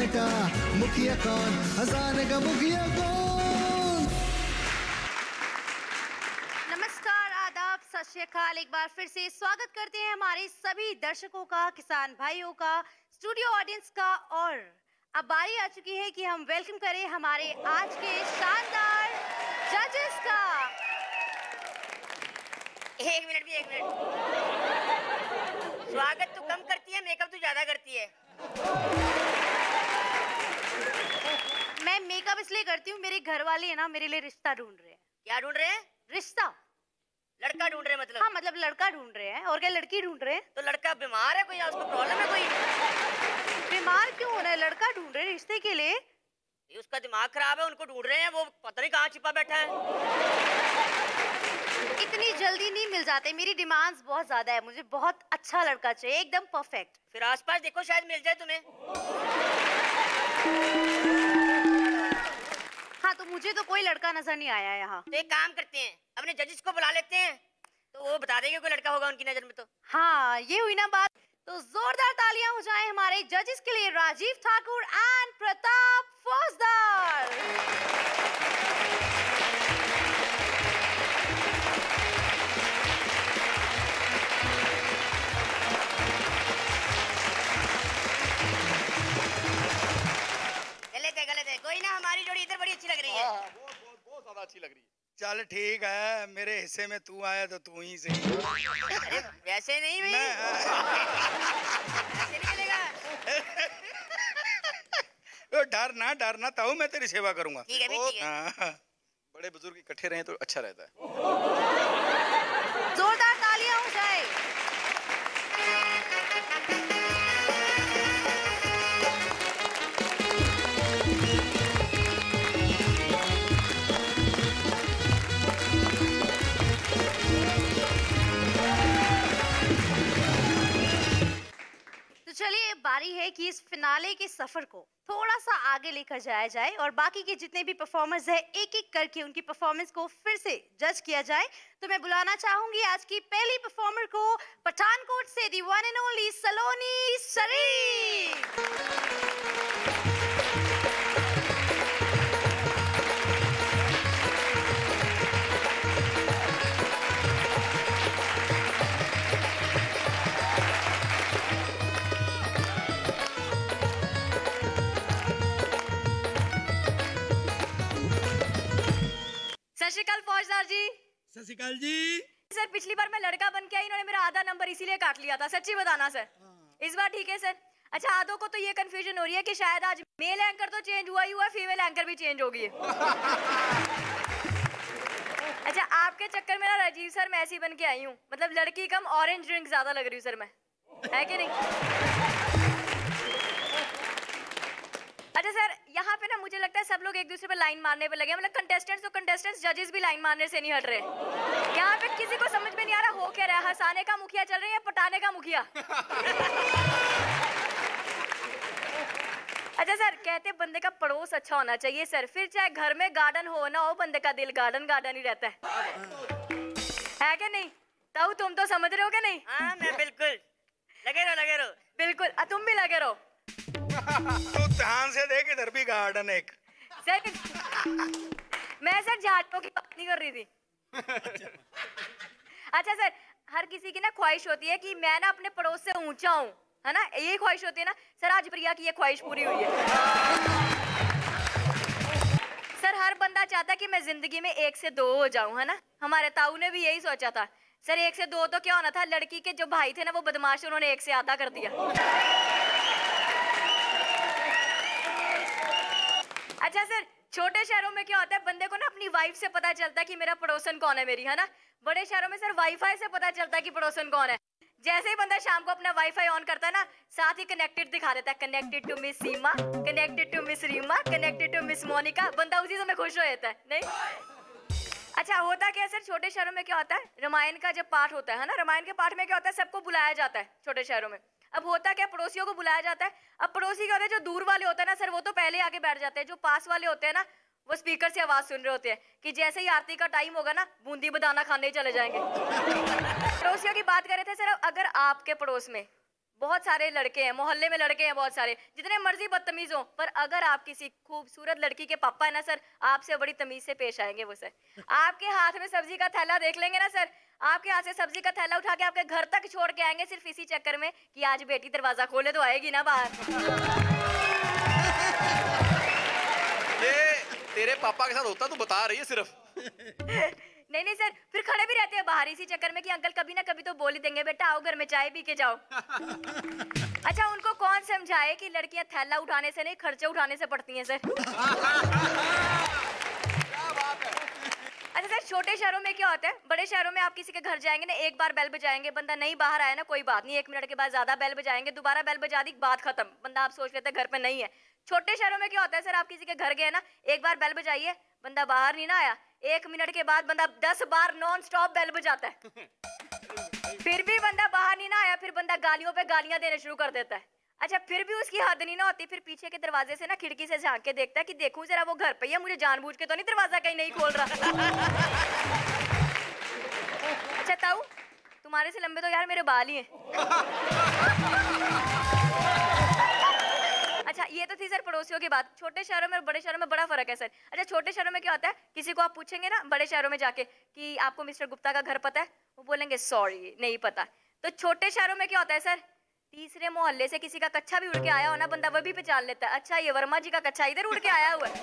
हजारे का मुखिया कौन, हजारे का मुखिया कौन। नमस्कार, आदाब, सत श्री अकाल। एक बार फिर से स्वागत करते हैं हमारे सभी दर्शकों का, किसान भाइयों का, स्टूडियो ऑडियंस का। और अब बारी आ चुकी है कि हम वेलकम करें हमारे आज के शानदार जजेस का। एक मिनट। स्वागत तो कम करती है, मेकअप तो ज्यादा करती है। मैं मेकअप इसलिए करती हूँ, मेरे घर वाले है ना मेरे लिए रिश्ता ढूंढ रहे हैं। क्या ढूंढ रहे हैं? रिश्ता। लड़का ढूंढ रहे हैं मतलब? हाँ, मतलब लड़का ढूंढ रहे हैं। और क्या लड़की ढूंढ रहे हैं? तो लड़का बीमार है कोई, या उसको प्रॉब्लम है कोई? बीमार क्यों होना है? लड़का ढूंढ रहे हैं रिश्ते के लिए। ये उसका दिमाग खराब है, उनको ढूंढ रहे हैं, वो पता नहीं कहाँ छिपा बैठा है। इतनी जल्दी नहीं मिल जाते, मेरी डिमांड्स बहुत ज्यादा है, मुझे बहुत अच्छा लड़का चाहिए, एकदम परफेक्ट। फिर आसपास देखो, शायद मिल जाए तुम्हें। हाँ, तो मुझे तो कोई लड़का नजर नहीं आया यहाँ। तो एक काम करते हैं, अपने जजेस को बुला लेते हैं, तो वो बता देंगे कोई लड़का होगा उनकी नजर में। तो हाँ, ये हुई ना बात। तो जोरदार तालियां हो जाएं हमारे जजेस के लिए, राजीव ठाकुर एंड प्रताप फौजदार। गलत है, कोई ना, हमारी जोड़ी इधर बड़ी अच्छी लग रही है। बहुत ज्यादा अच्छी लग रही है। चल ठीक है, मेरे हिस्से में तू आया तो तू ही सही। अरे वैसे नहीं भाई, ऐसे नहीं चलेगा। डरना ताऊ, मैं तेरी सेवा करूंगा। ठीक है, ठीक है। बड़े बुजुर्ग इकट्ठे रहे तो अच्छा रहता है। जोरदार तालियां हो जाए। चलिए, बारी है कि इस फिनाले के सफर को थोड़ा सा आगे लेकर जाया जाए और बाकी के जितने भी परफॉर्मर्स हैं एक एक करके उनकी परफॉर्मेंस को फिर से जज किया जाए। तो मैं बुलाना चाहूंगी आज की पहली परफॉर्मर को, पठानकोट से दी वन एंड ओनली सलोनी शरीफ। सत श्री अकाल फौजदार जी। सत श्री अकाल जी। सर, पिछली बार मैं लड़का बन के आई, इन्होंने मेरा आधा नंबर इसीलिए काट लिया था। सच्ची बताना सर, इस बार ठीक है सर? अच्छा, आधों को तो ये कंफ्यूजन हो रही है कि शायद आज मेल एंकर तो चेंज हुआ ही हुआ, फीमेल एंकर भी चेंज हो गई है। अच्छा, आपके चक्कर में ना राजीव सर मैं ऐसी बन के आई हूँ, मतलब लड़की कम ऑरेंज ड्रिंक ज्यादा लग रही हूँ सर मैं, है कि नहीं? अच्छा सर, यहाँ पे ना मुझे लगता है सब लोग एक दूसरे पे लाइन मारने पे लगे हैं, मतलब कंटेस्टेंट्स जजेस भी लाइन मारने से नहीं हट रहे। यहाँ पे किसी को समझ में नहीं आ रहा हो क्या रहा है, हंसाने का मुखिया चल रही है, पटाने का मुखिया। अच्छा सर, कहते बंदे का पड़ोस अच्छा होना चाहिए सर, फिर चाहे घर में गार्डन हो ना हो, बंदे का दिल गार्डन ही रहता है कि नहीं? ताऊ, तुम तो समझ रहे हो कि नहीं? हाँ, मैं बिल्कुल। लगे रहो। बिल्कुल, तुम भी लगे रहो। तू ध्यान से देख, इधर भी गार्डन एक। सर, मैं सर झाड़ियों की बात नहीं कर रही थी। अच्छा सर, हर किसी की ना ख्वाहिश होती है कि मैं ना अपने पड़ोस से ऊंचा हूँ, है ना? यही ख्वाहिश होती है ना सर। आज प्रिया की ये ख्वाहिश पूरी हुई है। सर, हर बंदा चाहता है कि मैं जिंदगी में 1 से 2 हो जाऊं, है ना? हमारे ताऊ ने भी यही सोचा था सर। 1 से 2 तो क्या होना था, लड़की के जो भाई थे ना वो बदमाश, उन्होंने 1 से आधा कर दिया। अच्छा सर, छोटे शहरों में क्या होता है, बंदे को ना अपनी वाइफ से पता चलता है कि मेरा पड़ोसन कौन है मेरी, है ना? बड़े शहरों में सर वाईफाई से पता चलता है कि पड़ोसन कौन है। जैसे ही बंदा शाम को अपना वाईफाई ऑन करता है ना, साथ ही कनेक्टेड दिखा देता है, connected to miss Seema, connected to miss Reema, connected to miss Monica. बंदा उसी समय खुश हो जाता है, नहीं? अच्छा, होता क्या है सर, छोटे शहरों में क्या होता है, रामायण का जब पाठ होता है ना, रामायण के पाठ में क्या होता है, सबको बुलाया जाता है छोटे शहरों में। अब होता क्या, पड़ोसियों को बुलाया जाता है। अब पड़ोसी क्या होता है, जो दूर वाले होते हैं ना सर, वो तो पहले आके बैठ जाते हैं। जो पास वाले होते हैं ना, वो स्पीकर से आवाज सुन रहे होते हैं कि जैसे ही आरती का टाइम होगा ना, बूंदी बदाना खाने ही चले जाएंगे। पड़ोसियों की बात कर रहे थे सर। अगर आपके पड़ोस में बहुत सारे लड़के हैं, मोहल्ले में लड़के हैं बहुत सारे, जितने मर्जी बदतमीज हो, पर अगर आप किसी खूबसूरत लड़की के पापा है ना सर, आपसे बड़ी तमीज से पेश आएंगे वो सर। आपके हाथ में सब्जी का थैला देख लेंगे ना सर, आपके हाथ से सब्जी का थैला उठा के आपके घर तक छोड़ के आएंगे, सिर्फ इसी चक्कर में कि आज बेटी दरवाजा खोले तो आएगी ना बाहर। ये तेरे पापा के साथ होता तो बता रही है सिर्फ। नहीं नहीं सर, फिर खड़े भी रहते हैं बाहर इसी चक्कर में कि अंकल कभी ना कभी तो बोल ही देंगे, बेटा आओ घर में चाय पी के जाओ। अच्छा, उनको कौन समझाए कि लड़कियां थैला उठाने से नहीं खर्चे उठाने से पड़ती हैं सर। अच्छा सर, छोटे शहरों में क्या होता है, बड़े शहरों में आप किसी के घर जाएंगे ना, एक बार बेल बजाएंगे, बंदा नहीं बाहर आया ना कोई बात नहीं, 1 मिनट के बाद ज्यादा बेल बजाएंगे, दोबारा बेल बजा दी, बात खत्म, बंदा आप सोच लेते घर पे नहीं है। छोटे शहरों में क्या होता है सर, आप किसी के घर गए ना, एक बार बेल बजाइए, बंदा बाहर नहीं ना आया, 1 मिनट के बाद बंदा 10 बार नॉन स्टॉप बेल बजाता है, फिर भी बंदा बाहर नहीं ना आया, फिर बंदा गालियों पे गालियां देने शुरू कर देता है। अच्छा, फिर भी उसकी हद नहीं ना होती, फिर पीछे के दरवाजे से ना खिड़की से झांक के देखता है कि देखूं जरा वो घर पे ही है, मुझे जानबूझ के तो नहीं दरवाजा कहीं नहीं खोल रहा। अच्छा ताऊ, तुम्हारे से लंबे तो यार मेरे बाल ही हैं। अच्छा, ये तो थी सर पड़ोसियों की बात। छोटे शहरों में और बड़े शहरों में बड़ा फर्क है सर। अच्छा, छोटे शहरों में क्या होता है, किसी को आप पूछेंगे ना बड़े शहरों में जाके कि आपको मिस्टर गुप्ता का घर पता है, वो बोलेंगे सॉरी नहीं पता। तो छोटे शहरों में क्या होता है सर, तीसरे मोहल्ले से किसी का कच्चा भी उड़ के आया हो ना, बंदा वो भी पहचान लेता है, अच्छा ये वर्मा जी का कच्चा इधर उड़ के आया हुआ है।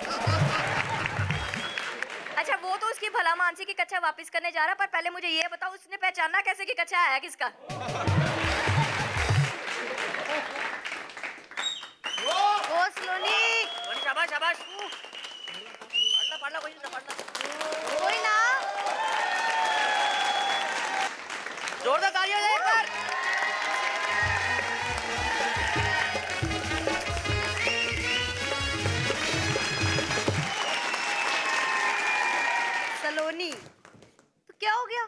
अच्छा, वो तो उसकी भला मानसी की कच्चा वापस करने जा रहा, पर पहले मुझे ये बताओ उसने पहचाना कैसे कि कच्चा आया किसका। शाबाश शाबाश, पढ़ना कोई ना, जोरदार तालियां हो जाए एक बार। सलोनी तो क्या हो गया?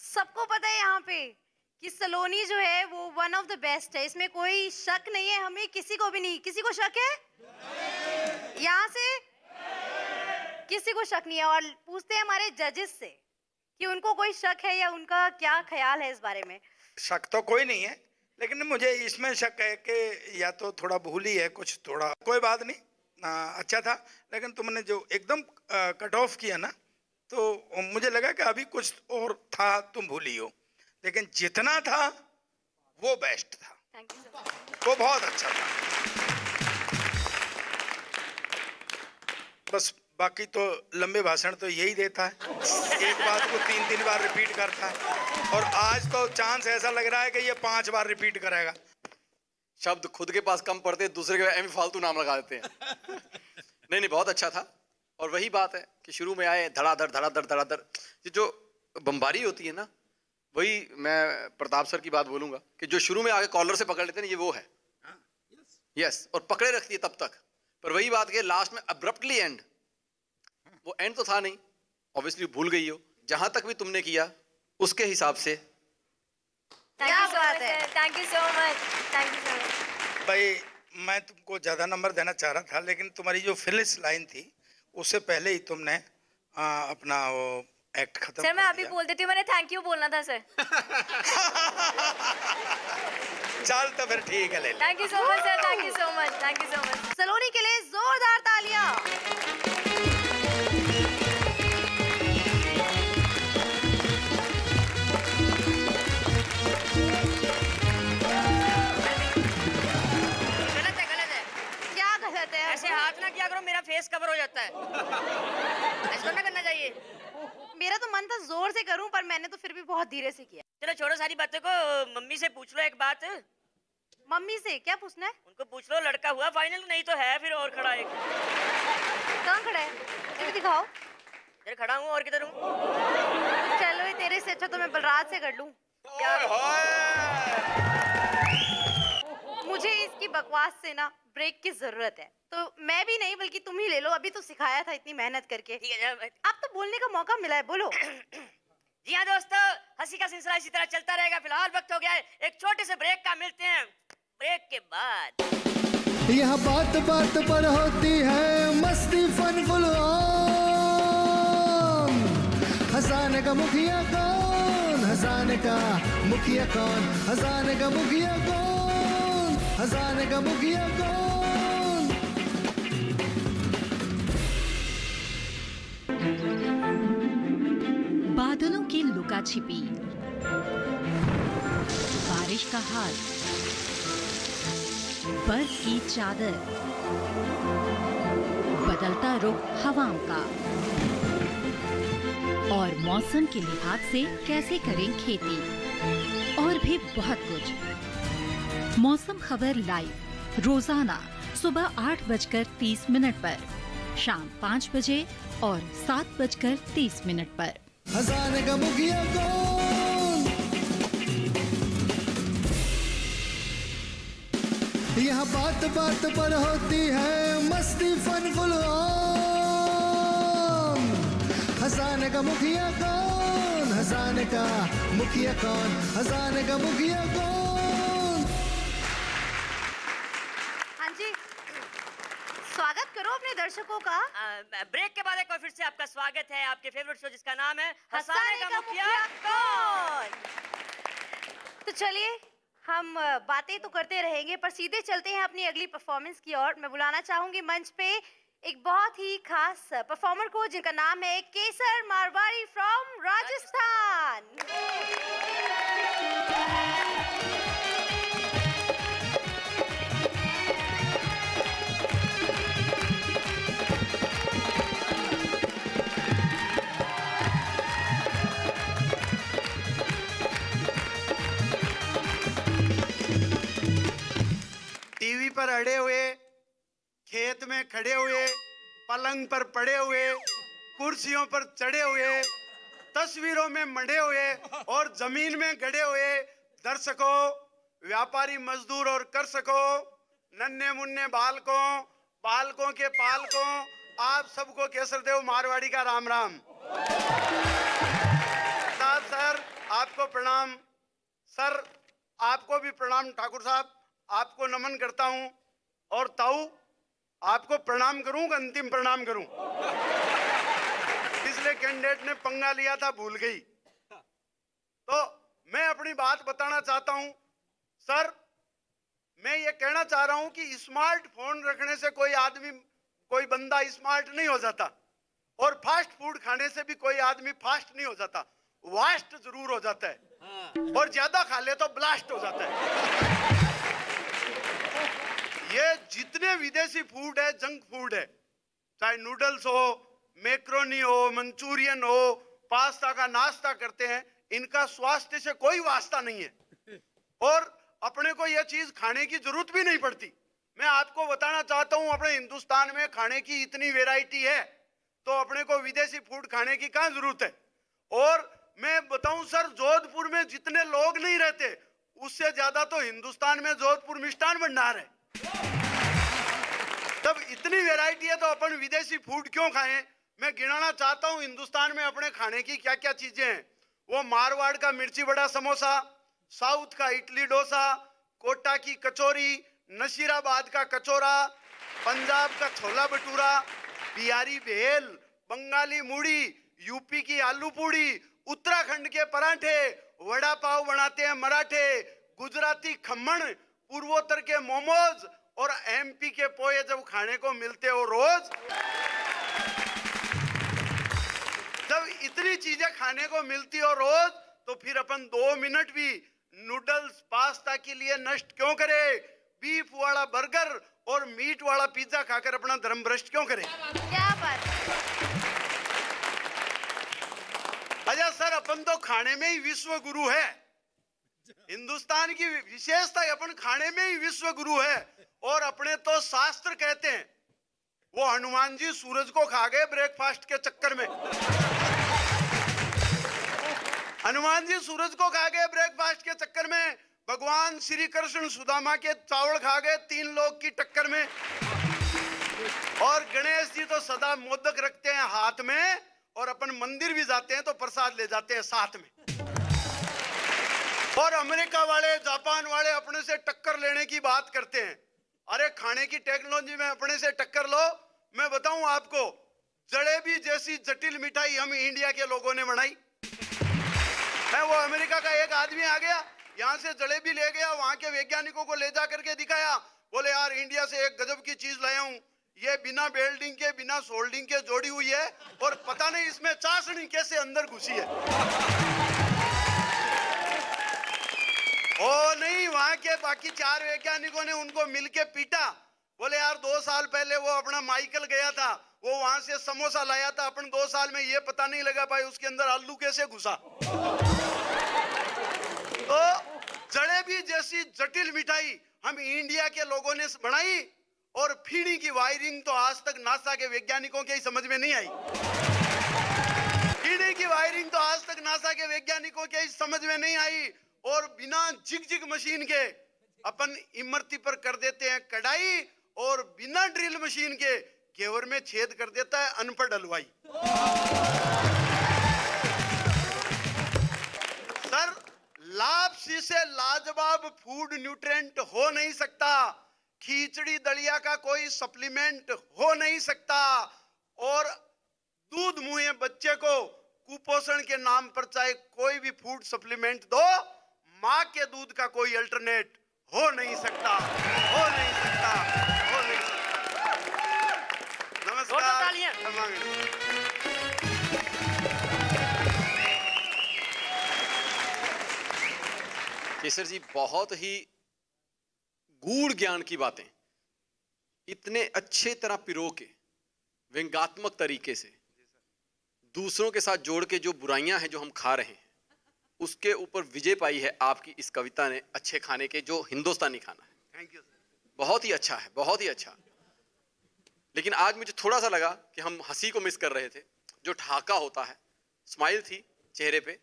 सबको पता है यहाँ पे कि सलोनी जो है वो वन ऑफ द बेस्ट है, इसमें कोई शक नहीं है, हमें किसी को भी नहीं। किसी को शक है? यहाँ से किसी को शक नहीं है। और पूछते हैं हमारे जजेस से कि उनको कोई शक है या उनका क्या ख्याल है इस बारे में। शक तो कोई नहीं है, लेकिन मुझे इसमें शक है कि या तो थोड़ा भूल ही है कुछ, थोड़ा कोई बात नहीं, अच्छा था, लेकिन तुमने जो एकदम कट ऑफ किया ना, तो मुझे लगा कि अभी कुछ और था, तुम भूली हो, लेकिन जितना था वो बेस्ट था। Thank you sir. वो बहुत अच्छा था। बस बाकी तो लंबे भाषण तो यही देता है, एक बात को 3-3 बार रिपीट करता है, और आज तो चांस ऐसा लग रहा है कि ये 5 बार रिपीट करेगा। शब्द खुद के पास कम पड़ते, दूसरे के एम फालतू नाम लगा देते हैं। नहीं, बहुत अच्छा था। और वही बात है कि शुरू में आए धड़ाधड़ धड़ाधड़ धड़ाधड़, ये जो बमबारी होती है ना, वही मैं प्रताप सर की बात बोलूंगा कि जो शुरू में आगे कॉलर से पकड़ लेते हैं, ये वो है। यस, और पकड़े रखती है तब तक, पर वही बात कि लास्ट में अब्रप्टली एंड, वो एंड तो था नहीं, ऑब्वियसली भूल गई हो, जहां तक भी तुमने किया उसके हिसाब से। Thank you so much, thank you so much, thank you so much. भाई मैं तुमको ज्यादा नंबर देना चाह रहा था, लेकिन तुम्हारी जो फिनिश लाइन थी उससे पहले ही तुमने अपना वो एक्ट खत्म सर। मैं कर अभी दिया। बोल देती हूँ, मैंने थैंक यू बोलना था सर। चल तो फिर ठीक है, ले ले। Thank you so much sir, thank you so much, thank you so much. Saloni के लिए जोरदार तालियां। गलत है। क्या गलत है? ऐसे हाथ ना किया करो, मेरा फेस कवर हो जाता है, ऐसा ना करना चाहिए। मेरा तो मन था जोर से करूं, पर मैंने तो फिर भी बहुत धीरे से किया। चलो छोड़ो सारी बातों को, मम्मी से पूछ लो एक बात। मम्मी से क्या पूछना है? उनको पूछ लो लड़का हुआ फाइनल, नहीं तो है फिर और खड़ा एक। कहाँ खड़ा है? मुझे दिखाओ। इधर खड़ा हूँ, और किधर हूँ? चलो, ये तेरे से अच्छा तो मैं बलराज से कर लूं। मुझे इसकी बकवास से ना ब्रेक की जरूरत है, तो मैं भी नहीं बल्कि तुम ही ले लो, अभी तो सिखाया था इतनी मेहनत करके। ठीक है, अब तो बोलने का मौका मिला है, बोलो। जी हाँ दोस्तों, हंसी का सिलसिला इसी तरह चलता रहेगा। फिलहाल वक्त हो गया है एक छोटे से ब्रेक का, मिलते हैं ब्रेक के बाद। यहाँ बात बात पर होती है मस्ती, फन फुल ऑन, हंसाने हजाने का मुखिया कौन, हजाने का मुखिया कौन, हजाने का मुखिया कौन, हजाने का मुखिया कौन। बादलों की लुका छिपी, बारिश का हाल, बर्फ की चादर, बदलता रुख हवाओं का, और मौसम के लिहाज से कैसे करें खेती, और भी बहुत कुछ। मौसम खबर लाइव रोजाना सुबह 8:30 पर, शाम 5 बजे और 7:30 पर। हजाने का मुखिया कौन, यहाँ बात बात पर होती है मस्ती फन फुल ऑन। हजाने का मुखिया कौन, हजाने का मुखिया कौन, हजाने का मुखिया कौन। हाँ जी, स्वागत करो अपने दर्शकों का। ब्रेक के बाद एक बार फिर से आपका स्वागत है आपके फेवरेट शो जिसका नाम है हंसाने का मुखिया कौन। तो चलिए, हम बातें तो करते रहेंगे पर सीधे चलते हैं अपनी अगली परफॉर्मेंस की ओर। मैं बुलाना चाहूंगी मंच पे एक बहुत ही खास परफॉर्मर को जिनका नाम है केसर मारवाड़ी फ्रॉम राजस्थान। टीवी पर अड़े हुए, खेत में खड़े हुए, पलंग पर पड़े हुए, कुर्सियों पर चढ़े हुए, तस्वीरों में मढ़े हुए और जमीन में गड़े हुए दर्शकों, व्यापारी मजदूर और कर्षकों, नन्हे मुन्ने बालकों, बालकों के पालकों, आप सबको केसरदेव मारवाड़ी का राम राम। सर आपको प्रणाम। सर आपको भी प्रणाम। ठाकुर साहब आपको नमन करता हूं। और ताऊ आपको प्रणाम करूं कि अंतिम प्रणाम करूं? पिछले कैंडिडेट ने पंगा लिया था, भूल गई। तो मैं अपनी बात बताना चाहता हूं। सर मैं ये कहना चाह रहा हूं कि स्मार्टफोन रखने से कोई आदमी, कोई बंदा स्मार्ट नहीं हो जाता, और फास्ट फूड खाने से भी कोई आदमी फास्ट नहीं हो जाता, वास्ट जरूर हो जाता है, और ज्यादा खा ले तो ब्लास्ट हो जाता है। ये जितने विदेशी फूड है, जंक फूड है, चाहे नूडल्स हो, मैक्रोनी हो, मंचूरियन हो, पास्ता का नाश्ता करते हैं, इनका स्वास्थ्य से कोई वास्ता नहीं है, और अपने को यह चीज खाने की जरूरत भी नहीं पड़ती। मैं आपको बताना चाहता हूं, अपने हिंदुस्तान में खाने की इतनी वैरायटी है, तो अपने को विदेशी फूड खाने की कहां जरूरत है। और मैं बताऊं सर, जोधपुर में जितने लोग नहीं रहते, उससे ज्यादा तो हिंदुस्तान में जोधपुर मिष्ठान भंडार है। तब इतनी वैरायटी है तो अपन विदेशी फूड क्यों खाएं? मैं गिनाना चाहता हूं हिंदुस्तान में अपने खाने की क्या क्या चीजें हैं। वो मारवाड़ का मिर्ची बड़ा समोसा, साउथ का इडली डोसा, कोटा की कचौरी, नशीराबाद का कचौरा, पंजाब का छोला भटूरा, बिहारी भेल, बंगाली मूढ़ी, यूपी की आलू पूड़ी, उत्तराखंड के पराठे, वड़ा पाव बनाते हैं मराठे, गुजराती खम्मण, पूर्वोत्तर के मोमोज, और एमपी के पोहे जब खाने को मिलते हो रोज। जब इतनी चीजें खाने को मिलती हो रोज, तो फिर अपन 2 मिनट भी नूडल्स पास्ता के लिए नष्ट क्यों करें? बीफ वाला बर्गर और मीट वाला पिज्जा खाकर अपना धर्म भ्रष्ट क्यों करें? क्या बात। अच्छा सर, अपन तो खाने में ही विश्व गुरु है। हिंदुस्तान की विशेषता है, अपन खाने में ही विश्व गुरु है। और अपने तो शास्त्र कहते हैं, वो हनुमान जी सूरज को खा गए ब्रेकफास्ट के चक्कर में। हनुमान जी सूरज को खा गए ब्रेकफास्ट के चक्कर में। भगवान श्री कृष्ण सुदामा के चावल खा गए 3 लोग की टक्कर में। और गणेश जी तो सदा मोदक रखते हैं हाथ में, और अपन मंदिर भी जाते हैं तो प्रसाद ले जाते हैं साथ में। और अमेरिका वाले, जापान वाले अपने से टक्कर लेने की बात करते हैं। अरे खाने की टेक्नोलॉजी में अपने से टक्कर लो। मैं बताऊं आपको, जलेबी जैसी जटिल मिठाई हम इंडिया के लोगों ने बनाई। मैं वो अमेरिका का एक आदमी आ गया, यहाँ से जलेबी ले गया, वहाँ के वैज्ञानिकों को ले जा करके दिखाया, बोले यार इंडिया से एक गजब की चीज लाया हूँ, ये बिना बेल्डिंग के बिना सोल्डिंग के जोड़ी हुई है और पता नहीं इसमें चाशनी कैसे अंदर घुसी है। ओ नहीं, वहाँ के बाकी 4 वैज्ञानिकों ने उनको मिलके पीटा, बोले यार 2 साल पहले वो अपना माइकल गया था, वो वहां से समोसा लाया था, अपन 2 साल में ये पता नहीं लगा भाई उसके अंदर आलू कैसे घुसा। तो जलेबी जैसी जटिल मिठाई हम इंडिया के लोगों ने बनाई और फीडी की वायरिंग तो आज तक नासा के वैज्ञानिकों के ही समझ में नहीं आई। फीडी की वायरिंग तो आज तक नासा के वैज्ञानिकों के ही समझ में नहीं आई और बिना जिग मशीन के अपन इमरती पर कर देते हैं कढ़ाई और बिना ड्रिल मशीन के घेवर में छेद कर देता है अनपढ़ हलवाई। सर, लापसी से लाजवाब फूड न्यूट्रिएंट हो नहीं सकता, खिचड़ी दलिया का कोई सप्लीमेंट हो नहीं सकता और दूध मुहे बच्चे को कुपोषण के नाम पर चाहे कोई भी फूड सप्लीमेंट दो, माँ के दूध का कोई अल्टरनेट हो नहीं सकता, हो नहीं सकता, हो नहीं सकता। नमस्कार। केसर जी, बहुत ही गूढ़ ज्ञान की बातें इतने अच्छे तरह पिरो के व्यंग्यात्मक तरीके से दूसरों के साथ जोड़ के जो बुराइयां हैं जो हम खा रहे हैं उसके ऊपर विजय पाई है आपकी इस कविता ने, अच्छे खाने के जो हिंदुस्तानी खाना है। Thank you sir. बहुत ही अच्छा है, बहुत ही अच्छा। लेकिन आज मुझे थोड़ा सा लगा कि हम हंसी को मिस कर रहे थे, जो ठहाका होता है। स्माइल थी चेहरे पे,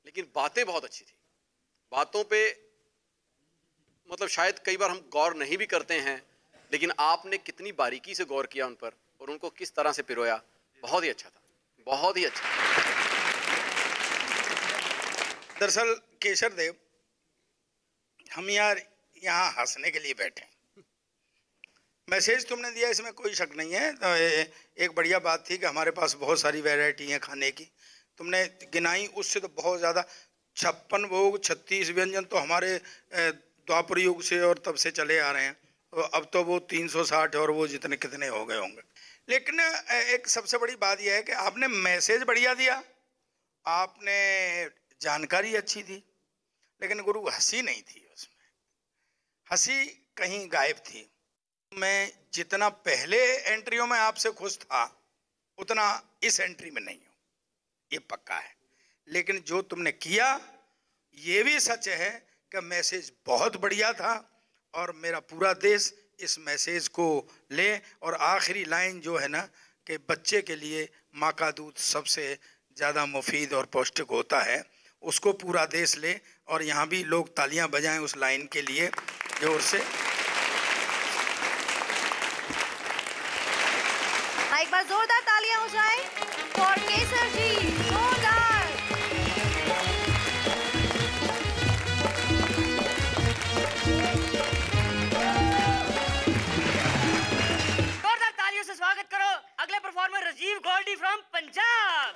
लेकिन बातें बहुत अच्छी थी। बातों पे मतलब शायद कई बार हम गौर नहीं भी करते हैं, लेकिन आपने कितनी बारीकी से गौर किया उन पर और उनको किस तरह से पिरोया। बहुत ही अच्छा था, बहुत ही अच्छा। दरअसल केशर देव, हम यार यहाँ हंसने के लिए बैठे हैं। मैसेज तुमने दिया इसमें कोई शक नहीं है। तो एक बढ़िया बात थी कि हमारे पास बहुत सारी वैरायटी है खाने की, तुमने गिनाई। उससे तो बहुत ज़्यादा 56 भोग 36 व्यंजन तो हमारे द्वापर युग से और तब से चले आ रहे हैं। तो अब तो वो 360 और वो जितने कितने हो गए होंगे। लेकिन एक सबसे बड़ी बात यह है कि आपने मैसेज बढ़िया दिया, आपने जानकारी अच्छी थी, लेकिन गुरु हंसी नहीं थी उसमें। हंसी कहीं गायब थी। मैं जितना पहले एंट्रियों में आपसे खुश था उतना इस एंट्री में नहीं हूँ, ये पक्का है। लेकिन जो तुमने किया ये भी सच है कि मैसेज बहुत बढ़िया था और मेरा पूरा देश इस मैसेज को ले। और आखिरी लाइन जो है ना कि बच्चे के लिए माँ का दूध सबसे ज़्यादा मुफीद और पौष्टिक होता है, उसको पूरा देश ले। और यहाँ भी लोग तालियां बजाएं उस लाइन के लिए जोर से। एक बार जोरदार तालियां हो जाए फॉर केसर जी, जोरदार। जोरदार तालियों से स्वागत करो अगले परफॉर्मर राजीव गोल्डी फ्रॉम पंजाब।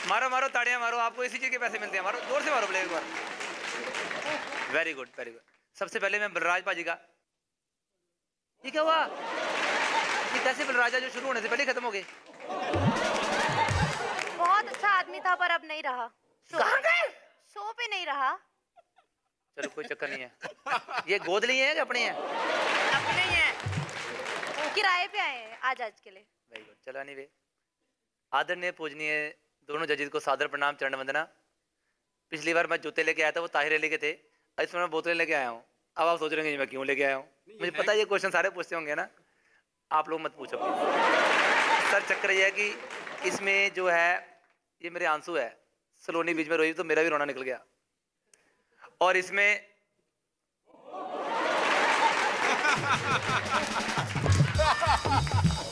मारो मारो ताड़ियां मारो, आपको इसी चीज के पैसे मिलते हैं। मारो जोर से मारो प्ले एक बार। Very good very good. सबसे पहले मैं बलराज पाजी का, ये क्या हुआ? ये कैसे बलराजा जो शुरू होने से पहले खत्म हो गए? बहुत अच्छा आदमी था पर अब नहीं रहा। कहाँ गए? शो पे नहीं रहा। चलो कोई चक्कर नहीं है। ये गोद लिए हैं कि अपने हैं? अपने ही हैं। किराए पे आए हैं आज के लिए। Very good. चलो नहीं वे आदरणीय पूजनीय दोनों जजेस को सादर प्रणाम, चरण वंदना। पिछली बार मैं जूते लेके आया था, वो ताहिर अली के थे। इस बार मैं बोतलें लेके आया हूँ। अब आप सोच रहे हैं मैं क्यों लेके आया हूँ? मुझे पता है ये क्वेश्चन सारे पूछते होंगे ना, आप लोग मत पूछो सर। चक्कर ये है कि इसमें जो है ये मेरे आंसू है, सलोनी बीच में रोई तो मेरा भी रोना निकल गया। और इसमें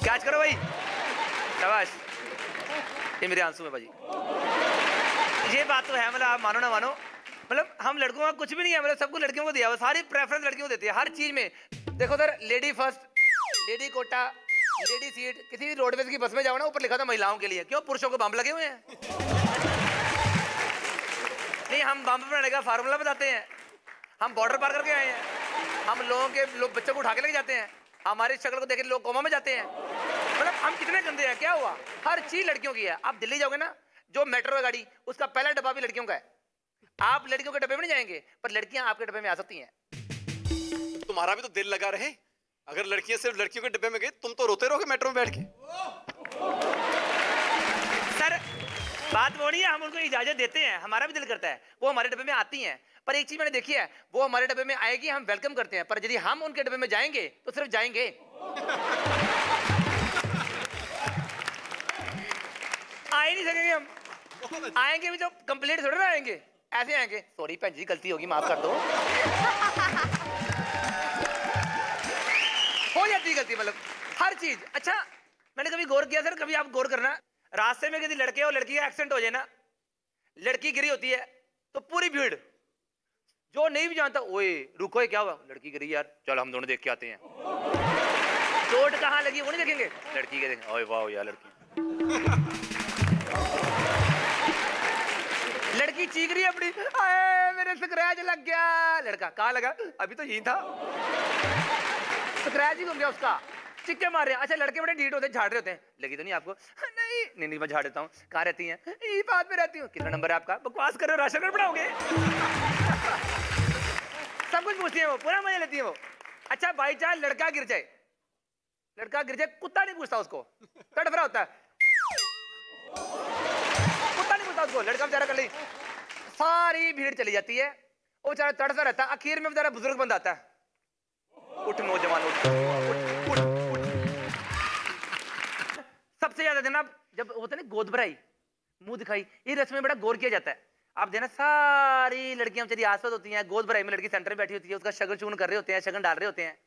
कैच करो भाई, शाबाश। ये मेरे आंसू है भाई। ये बात तो है, मतलब आप मानो ना मानो, मतलब हम लड़कों का कुछ भी नहीं है, मतलब सबको लड़कियों को दिया हुआ, सारी प्रेफरेंस लड़कियों को देती है हर चीज में। देखो sir, lady first, lady quota, lady seat, किसी भी रोडवेज की बस में जाओ ना, ऊपर लिखा था महिलाओं के लिए। क्यों? पुरुषों को बम लगे हुए हैं। नहीं, हम बम बनाने का फार्मूला बताते हैं। हम बॉर्डर पार करके आए हैं, हम लोगों के बच्चों को उठा के लेके जाते हैं, हमारी शक्ल को देख के लोग कोमा में जाते हैं। मतलब हम कितने गंदे हैं। क्या हुआ? हर चीज लड़कियों की है। आप दिल्ली जाओगे ना, जो मेट्रो है गाड़ी, उसका पहला डब्बा भी लड़कियों का है। आप लड़कियों के डब्बे में नहीं जाएंगे, पर लड़कियां आपके डब्बे में आ सकती हैं। तुम्हारा भी तो दिल लगा रहे। अगर लड़कियां सिर्फ लड़कियों के डब्बे में गई, तुम तो रोते रहोगे मेट्रो में बैठ के। सर बात वो नहीं है, हम उनको इजाजत देते हैं, हमारा भी दिल करता है, वो हमारे डब्बे में आती हैं। पर एक चीज मैंने देखी है, वो हमारे डब्बे में आएगी, हम वेलकम करते हैं, पर यदि हम उनके डब्बे में जाएंगे तो सिर्फ जाएंगे। आ ही नहीं सकेंगे हम। आएंगे भी तो कंप्लीट थोड़ा ना आएंगे, ऐसे आएंगे, सॉरी भैन जी गलती होगी माफ कर दो। हो जाती है गलती, मतलब हर चीज। अच्छा मैंने कभी गौर किया सर, कभी आप गौर करना, रास्ते में किसी लड़के और लड़की का एक्सीडेंट हो जाए ना, लड़की गिरी होती है तो पूरी भीड़, जो नहीं भी जानता, ओए रुको क्या हुआ, लड़की गिरी यार, चल हम दोनों देख के आते हैं। चोट कहाँ लगी वो नहीं देखेंगे, लड़की के देखेंगे, ओए वाह यार लड़की। लड़की चीख रही है अपनी, मेरे स्क्रैच लग गया। लड़का कहाँ लगा? अभी तो यही था, स्क्रैच ही हो गया उसका, चिक्के मार रहे हैं। अच्छा लड़के बड़े ढीठ होते हैं, झाड़ रहे होते हैं, लगी तो नहीं आपको? नहीं नहीं मैं झाड़ देता हूँ। कहाँ रहती हैं? यही बात में रहती हूँ। कितना नंबर है आपका? बकवास कर रहे हो, राशन कार्ड बनाओगे? सब कुछ पूछती है वो, पूरा मजा लेती है वो। अच्छा बाई चांस लड़का गिर जाए, कुत्ता नहीं पूछता उसको, तड़फ रहा होता है, कुत्ता नहीं पूछता उसको, लड़का बेचारा कर ली, सारी भीड़ चली जाती है, वो बेचारा तड़फता रहता है। आखिर में बेचारा बुजुर्ग बंदा आता है, उठ नौजवान उठ, उठ, उठ, उठ। सबसे ज्यादा देना जब होता है ना गोद भराई, मुंह दिखाई, ये रस्म में बड़ा गौर किया जाता है। आप देना सारी लड़कियां बेचारी आसपास होती हैं, गोद भराई में लड़की सेंटर में बैठी होती है, उसका शगन चून कर रहे होते हैं, शगन डाल रहे होते हैं।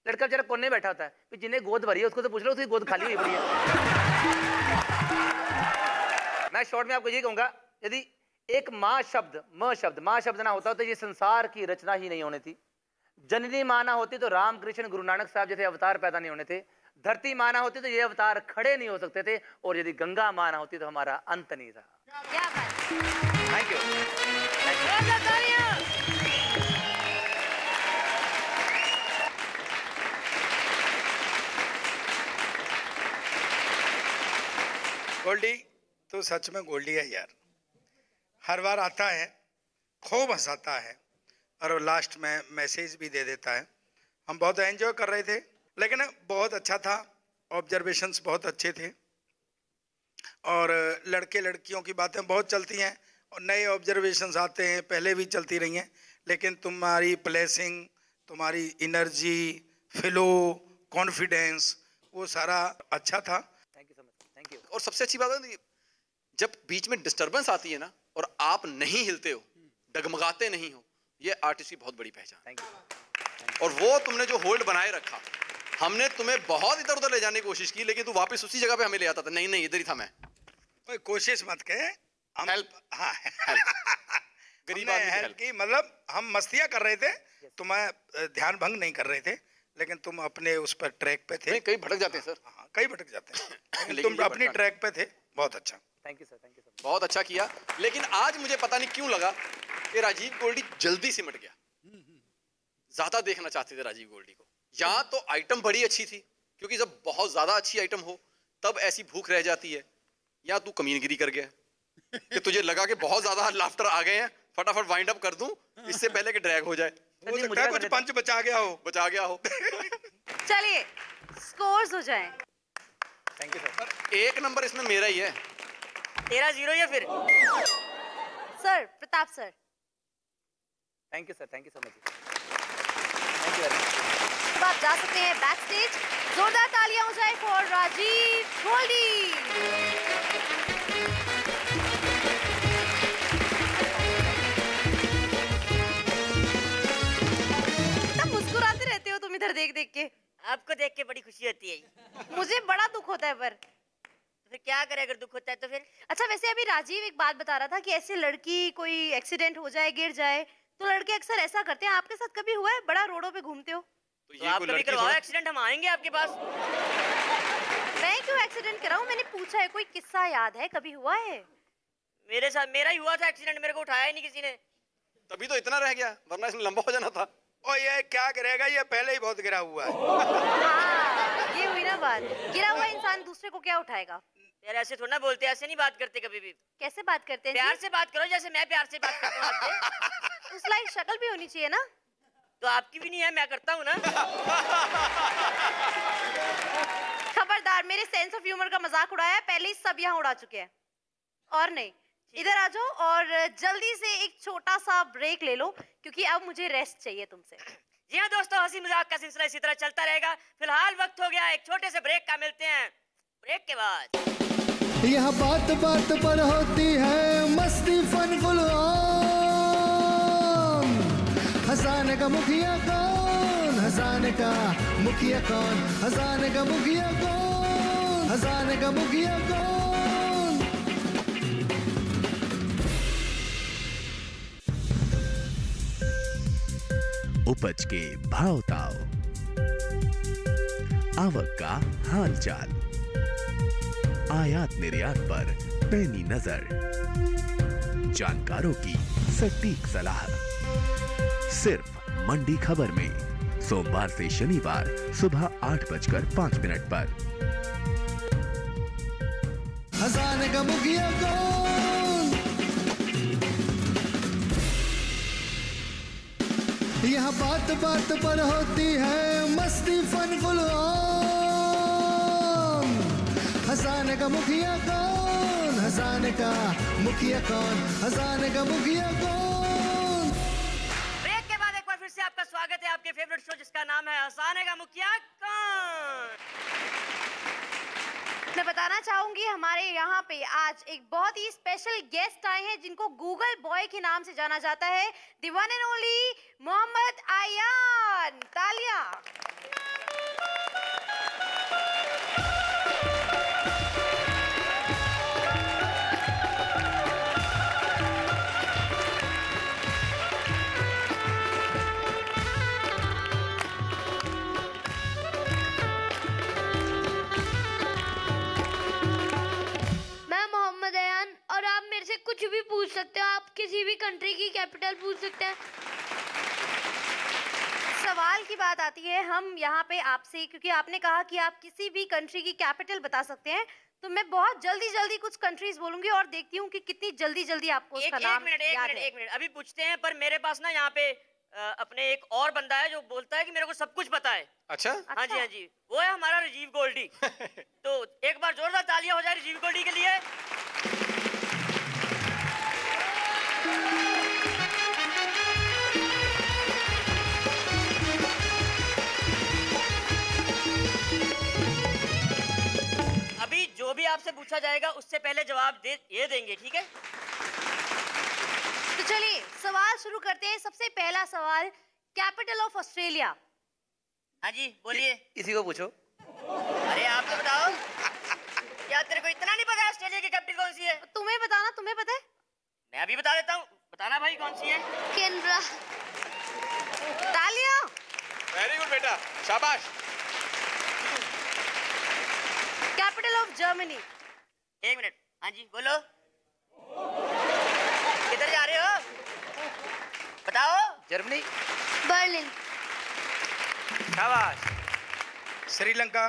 लड़का बेचारा कोने में बैठा होता है, जिन्हें गोद भरी है उसको तो पूछ लो, उसकी गोद खाली हुई पड़ी है। मैं शॉर्ट में आपको ये कहूंगा, यदि एक माँ शब्द ना होता तो ये संसार की रचना ही नहीं होनी थी। जननी माँ ना होती तो रामकृष्ण गुरु नानक साहब जैसे अवतार पैदा नहीं होने थे। धरती माँ ना होती तो ये अवतार खड़े नहीं हो सकते थे, और यदि गंगा माँ ना होती तो हमारा अंत नहीं था। Thank you. गोल्डी तो सच में गोल्डी है यार, हर बार आता है, खूब हंसाता है, और लास्ट में मैसेज भी दे देता है। हम बहुत एंजॉय कर रहे थे, लेकिन बहुत अच्छा था, ऑब्जर्वेशंस बहुत अच्छे थे, और लड़के लड़कियों की बातें बहुत चलती हैं, और नए ऑब्जर्वेशंस आते हैं, पहले भी चलती रही हैं, लेकिन तुम्हारी प्लेसिंग, तुम्हारी एनर्जी, फ्लो, कॉन्फिडेंस, वो सारा अच्छा था। Thank you so much, thank you. और सबसे अच्छी बात है, जब बीच में डिस्टरबेंस आती है ना, और आप नहीं हिलते हो, डगमगाते नहीं हो, ये आर्टिस्ट की बहुत बड़ी पहचान। Thank you. और वो तुमने जो होल्ड बनाए रखा, हमने तुम्हें बहुत इधर उधर ले जाने की कोशिश की, लेकिन तू वापस उसी जगह पे हमें ले आता था। नहीं नहीं इधर ही था मैं। कोई कोशिश मत कहे, हम हेल्प, हाँ गरीब हमने आदमी की हेल्प हेल्प। की, मतलब हम मस्तियाँ कर रहे थे, तुम्हें ध्यान भंग नहीं कर रहे थे, लेकिन तुम अपने उस पर ट्रैक पे थे। नहीं कहीं भटक जाते हैं सर। हाँ कई भटक जाते हैं, लेकिन लेकिन तुम ये अपनी भटका ट्रैक पे थे, बहुत अच्छा। Thank you sir, thank you sir. बहुत अच्छा किया, लेकिन आज मुझे पता नहीं क्यों लगा कि राजीव गोल्डी जल्दी सिमट गया। ज्यादा देखना चाहते थे राजीव गोल्डी को। या तो आइटम बड़ी अच्छी थी, क्योंकि जब बहुत ज्यादा अच्छी आइटम हो तब ऐसी भूख रह जाती है, या तू कमीनगिरी कर गया कि तुझे लगा कि बहुत ज्यादा लाफ्टर आ गए हैं, फटाफट वाइंड अप कर दूं इससे पहले कि ड्रैग हो जाए। हो सकता है कुछ पंच बचा गया हो। चलिए स्कोर्स हो जाएं। Thank you sir. एक नंबर इसमें मेरा ही है। तेरा 0 या फिर? Sir Pratap sir. Thank you sir, thank you so much, thank you very much. अब आप जा सकते हैं बैक स्टेज। जोरदार तालियां हो जाए फॉर राजीव गोल्डी। मुस्कुराते रहते हो तुम इधर देख देख आपको देख के बड़ी खुशी होती है। मुझे बड़ा दुख होता है पर। तो फिर क्या करे अगर दुख होता है तो फिर? अच्छा वैसे अभी राजीव एक बात बता रहा था कि ऐसे लड़की कोई एक्सीडेंट हो जाए, गिर जाए, तो लड़के अक्सर ऐसा करते हैं। आपके साथ कभी हुआ है? बड़ा रोडों पे घूमते हो तो आप कभी करवाओ एक्सीडेंट, हम आएंगे आपके पास। मैं क्यों एक्सीडेंट कराऊं? मैंने पूछा है, कोई किस्सा याद है, कभी हुआ है? मेरे साथ मेरा ही हुआ था एक्सीडेंट, मेरे को उठाया ही नहीं किसी ने। तभी तो इतना रह गया, वरना इसमें लंबा हो जाना था। ओ ये क्या गिरेगा, ये पहले ही बहुत गिरा हुआ है। हाँ, ये हुई ना बात। गिरा हुआ इंसान दूसरे को क्या उठाएगा? यार ऐसे थोड़ा ना बोलते, ऐसे नहीं बात करते कभी भी। कैसे बात करते हैं? प्यार से बात करो, जैसे मैं प्यार से बात करता हूँ आपसे। उस लाइक शक्ल भी होनी चाहिए ना। तो आपकी भी नहीं है, मैं करता हूँ ना। खबरदार, मेरे सेंस ऑफ ह्यूमर का मजाक उड़ाया, पहले ही सब यहाँ उड़ा चुके हैं। और नहीं, इधर आ जाओ और जल्दी से एक छोटा सा ब्रेक ले लो, क्योंकि अब मुझे रेस्ट चाहिए तुमसे। जी हाँ दोस्तों, हंसी मजाक का सिलसिला इसी तरह चलता रहेगा। फिलहाल वक्त हो गया एक छोटे से ब्रेक का, मिलते हैं ब्रेक के बाद। यह बात बात पर होती है मस्ती फन फुल ऑन। हंसाने का मुखिया कौन, हंसाने का मुखिया कौन, हंसाने का मुखिया कौन, हंसाने का मुखिया कौन। उपज के भाव ताव, आवक का हाल चाल, आयात निर्यात पर पैनी नजर, जानकारों की सटीक सलाह, सिर्फ मंडी खबर में सोमवार से शनिवार सुबह 8:05 पर। हंसाने का मुखिया कौन, यह बात बात पर होती है मस्ती फन फुल ऑन। हंसाने का मुखिया कौन, हंसाने का मुखिया कौन, हंसाने का मुखिया कौन। ब्रेक के बाद एक बार फिर से आपका स्वागत है आपके फेवरेट शो जिसका नाम है हंसाने का मुखिया कौन। मैं बताना चाहूंगी हमारे यहाँ पे आज एक बहुत ही स्पेशल गेस्ट आए हैं जिनको गूगल बॉय के नाम से जाना जाता है, the one and only Mohammad Ayan. तालियां। और आप मेरे से कुछ भी पूछ सकते हो, आप किसी भी कंट्री की कैपिटल पूछ सकते हैं। सवाल की बात आती है हम यहाँ पे आपसे, क्योंकि आपने कहा कि आप किसी भी कंट्री की कैपिटल बता सकते हैं, तो मैं बहुत जल्दी कुछ कंट्रीज बोलूंगी और देखती हूँ कि कितनी जल्दी आपको उसका नाम याद है। एक मिनट अभी पूछते हैं, पर मेरे पास ना यहाँ पे अपने एक और बंदा है जो बोलता है कि मेरे को सब कुछ पता है। अच्छा? हाँ जी, वो है हमारा राजीव गोल्डी। तो एक बार जोरदार तालियां हो जाए राजीव गोल्डी के लिए। अभी जो भी आपसे पूछा जाएगा उससे पहले जवाब ये देंगे, ठीक है? तो चलिए सवाल शुरू करते हैं। सबसे पहला सवाल, कैपिटल ऑफ ऑस्ट्रेलिया। हाँ जी बोलिए। इसी को पूछो। अरे आप तो बताओ। क्या तेरे को इतना नहीं पता ऑस्ट्रेलिया की कैपिटल कौन सी है? तुम्हें बताना, तुम्हें पता है? मैं अभी बता देता हूँ, बताना भाई कौन सी है। कैनबरा। तालियां। वेरी गुड बेटा, शाबाश। Capital of Germany. एक मिनट, हाँ जी बोलो। किधर जा रहे हो? बताओ। जर्मनी। बर्लिन। शाबाश। श्रीलंका।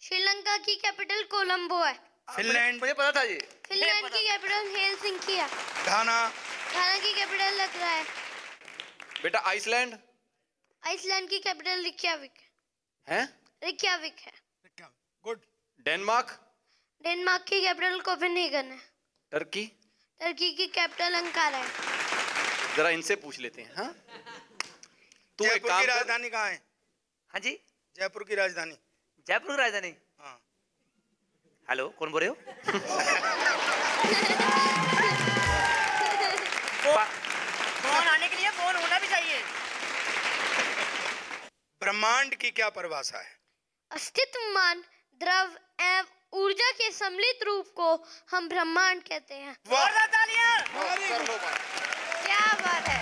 श्रीलंका की कैपिटल कोलंबो है। फिनलैंड। मुझे पता था ये। फिनलैंड की कैपिटल हेलसिंकी है। घाना। घाना की कैपिटल लग रहा है। बेटा आइसलैंड। आइसलैंड की कैपिटल रिक्याविक है। रिक्याविक है। गुड। डेनमार्क। डेनमार्क की कैपिटल कोपेनहेगन है। टर्की। टर्की की कैपिटल अंकारा है। जरा इनसे पूछ लेते हैं। हाँ? तू एक जयपुर काम की कर। राजधानी कहाँ है? हाँ जी, जयपुर की राजधानी। जयपुर की राजधानी। हाँ। हेलो, कौन बोल रहे हो? फोन आने के लिए फोन होना भी चाहिए। ब्रह्मांड की क्या परिभाषा है? अस्तित्वमान द्रव एवं ऊर्जा के सम्मिलित रूप को हम ब्रह्मांड कहते हैं। क्या बात है।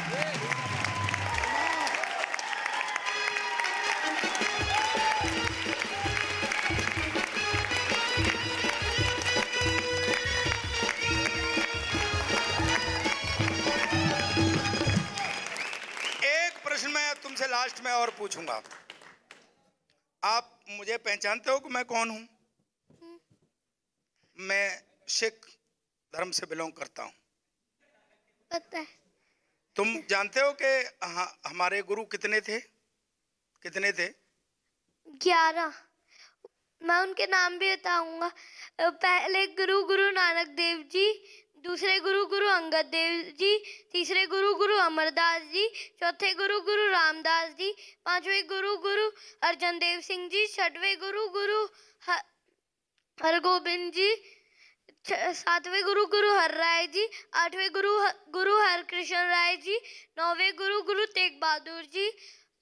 एक प्रश्न मैं तुमसे लास्ट में और पूछूंगा। आप मुझे पहचानते हो कि मैं कौन हूं? मैं सिख धर्म से बिलोंग करता हूं। पता है। तुम जानते हो कि हमारे गुरु कितने थे? 11। मैं उनके नाम भी बताऊंगा। पहले गुरु गुरु नानक देव जी, दूसरे गुरु गुरु अंगद देव जी, तीसरे गुरु गुरु अमरदास जी, चौथे गुरु गुरु रामदास जी, पांचवें गुरु गुरु अर्जन देव सिंह जी, छठवें गुरु गुरु हरगोबिंद जी, सातवें गुरु गुरु हरराय जी, आठवें गुरु गुरु हरकृष्ण राय जी, नौवें गुरु गुरु तेग बहादुर जी,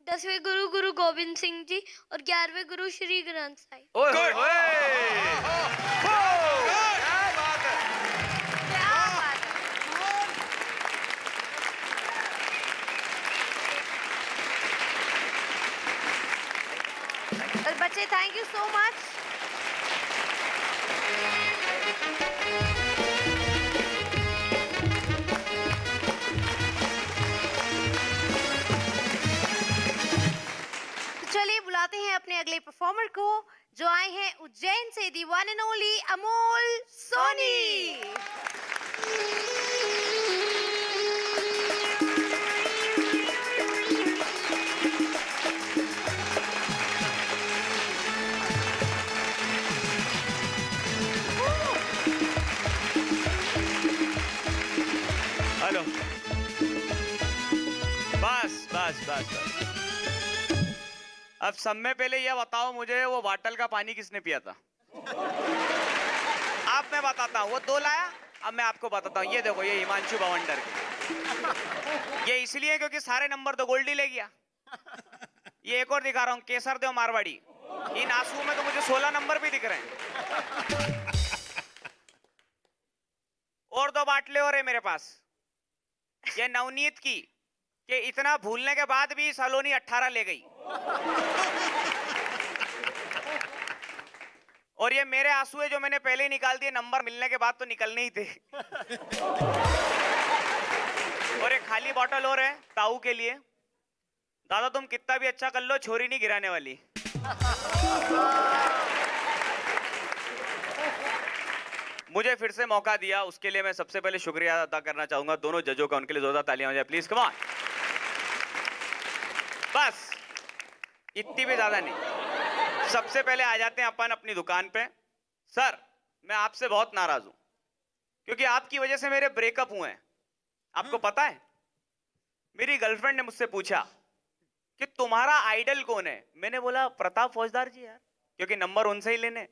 10वें गुरु गुरु गोविंद सिंह जी और 11वें गुरु श्री ग्रंथ साहिब। बच्चे थैंक यू सो मच। चलिए बुलाते हैं अपने अगले परफॉर्मर को जो आए हैं उज्जैन से, the one and only Amol Soni. Hello, बस। अब सब में पहले यह बताओ मुझे, वो बॉटल का पानी किसने पिया था? आप मैं बताता हूँ, वो 2 लाया। अब मैं आपको बताता हूँ, ये देखो, ये हिमांशु बवंडर के। ये इसलिए क्योंकि सारे नंबर तो गोल्डी ले गया। ये एक और दिखा रहा हूँ, केसर देव मारवाड़ी। इन आंसुओं में तो मुझे 16 नंबर भी दिख रहे हैं। और 2 बाटले और है मेरे पास, ये नवनीत की, कि इतना भूलने के बाद भी सलोनी 18 ले गई। और ये मेरे आंसू है जो मैंने पहले ही निकाल दिए, नंबर मिलने के बाद तो निकलने ही थे। और एक खाली बोतल और है ताऊ के लिए। दादा तुम कितना भी अच्छा कर लो, छोरी नहीं गिराने वाली। मुझे फिर से मौका दिया, उसके लिए मैं सबसे पहले शुक्रिया अदा करना चाहूंगा दोनों जजों का। उनके लिए जोरदार तालियां हो जाए प्लीज, कम ऑन। बस इतनी भी ज्यादा नहीं। सबसे पहले आ जाते हैं अपन अपनी दुकान पे। सर, मैं आपसे बहुत नाराज हूं क्योंकि आपकी वजह से मेरे ब्रेकअप हुए हैं। आपको पता है, मेरी गर्लफ्रेंड ने मुझसे पूछा कि तुम्हारा आइडल कौन है? मैंने बोला प्रताप फौजदार जी यार, क्योंकि नंबर उनसे ही लेने।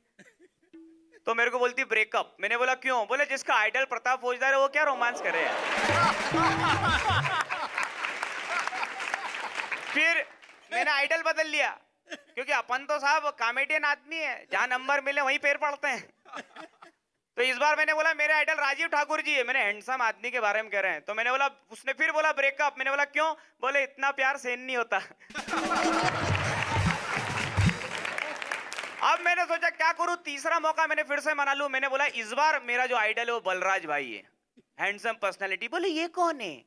तो मेरे को बोलती ब्रेकअप। मैंने बोला क्यों? बोले जिसका आइडल प्रताप फौजदार है वो क्या रोमांस करे यार। फिर मैंने आइडल बदल लिया क्योंकि अपन तो साहब कॉमेडियन आदमी है, जहां नंबर मिले वहीं पैर पड़ते हैं। तो इस बार मैंने बोला मेरे आइडल राजीव ठाकुर जी है। मैंने हैंडसम आदमी के बारे में कह रहे हैं। तो मैंने बोला, उसने फिर बोला ब्रेकअप। मैंने बोला क्यों? बोले इतना प्यार सहन नहीं होता। अब मैंने सोचा क्या करूं, तीसरा मौका मैंने फिर से मना लूं। मैंने बोला इस बार मेरा जो आइडल है वो बलराज भाई है, हैंडसम पर्सनालिटी। बोले ये कौन है?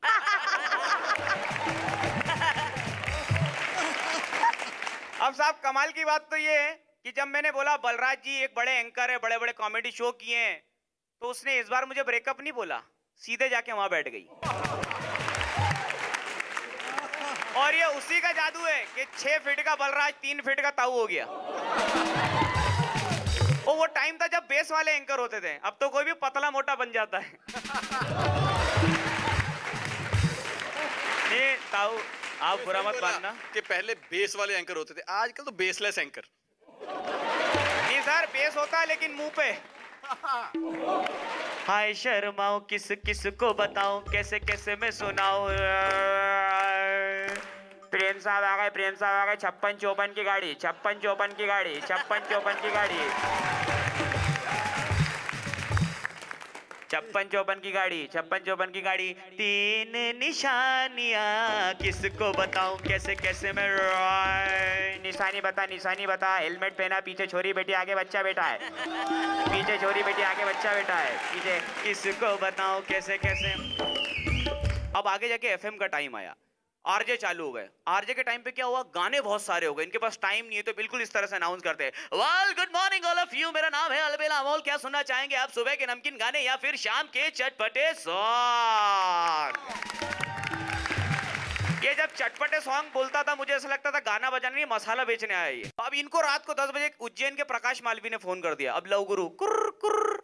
अब साहब कमाल की बात तो ये है कि जब मैंने बोला बलराज जी एक बड़े एंकर है, बड़े बड़े कॉमेडी शो किए हैं, तो उसने इस बार मुझे ब्रेकअप नहीं बोला, सीधे जाके वहां बैठ गई। और ये उसी का जादू है कि 6 फीट का बलराज 3 फीट का ताऊ हो गया। वो टाइम था जब बेस वाले एंकर होते थे, अब तो कोई भी पतला मोटा बन जाता है। नहीं ताऊ, आप बुरा मत मानना कि पहले बेस वाले एंकर होते थे, आजकल तो बेसलेस एंकर। नहीं सर, बेस होता है लेकिन मुंह पे। हाय शर्माओ, किस किस को बताऊं, कैसे कैसे मैं सुनाऊं। प्रेम साहब आ गए, प्रेम साहब आ गए। 56-54 की गाड़ी, 56-54 की गाड़ी, 56-54 की गाड़ी, 56-54 की गाड़ी, 56-54 की गाड़ी। 3 निशानियां किसको बताऊं, कैसे कैसे मैं निशानी बता, निशानी बता। हेलमेट पहना, पीछे छोरी बेटी आगे बच्चा बैठा है, पीछे छोरी बेटी आगे बच्चा बैठा है, पीछे किसको बताऊं कैसे कैसे। अब आगे जाके एफएम का टाइम आया, आरजे चालू हो गए। आरजे के टाइम पे क्या हुआ, गाने बहुत सारे हो गए, इनके पास टाइम नहीं है, तो बिल्कुल इस तरह से अनाउंस करते हैं, well good morning all of you, मेरा नाम है अलबेला अमोल, क्या सुनना चाहेंगे आप, सुबह के नमकीन गाने या फिर शाम के चटपटे सॉन्ग। ये जब चटपटे सॉन्ग बोलता था मुझे ऐसा लगता था गाना बजाना नहीं, मसाला बेचने आया ये। अब इनको रात को 10 बजे उज्जैन के प्रकाश मालवी ने फोन कर दिया। अब लव गुरु कुर्र कुर्र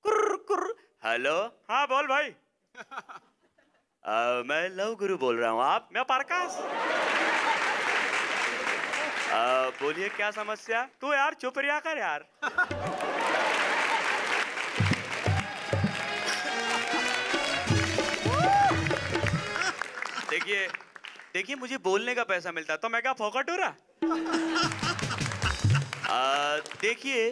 कुर्र कुर्र, हेलो, हाँ बोल भाई। मैं लव गुरु बोल रहा हूँ, आप? मैं प्रकाश। बोलिए क्या समस्या? तू यार चुप रहा कर यार। देखिए देखिए, मुझे बोलने का पैसा मिलता तो मैं क्या फोकट हो रहा? देखिए,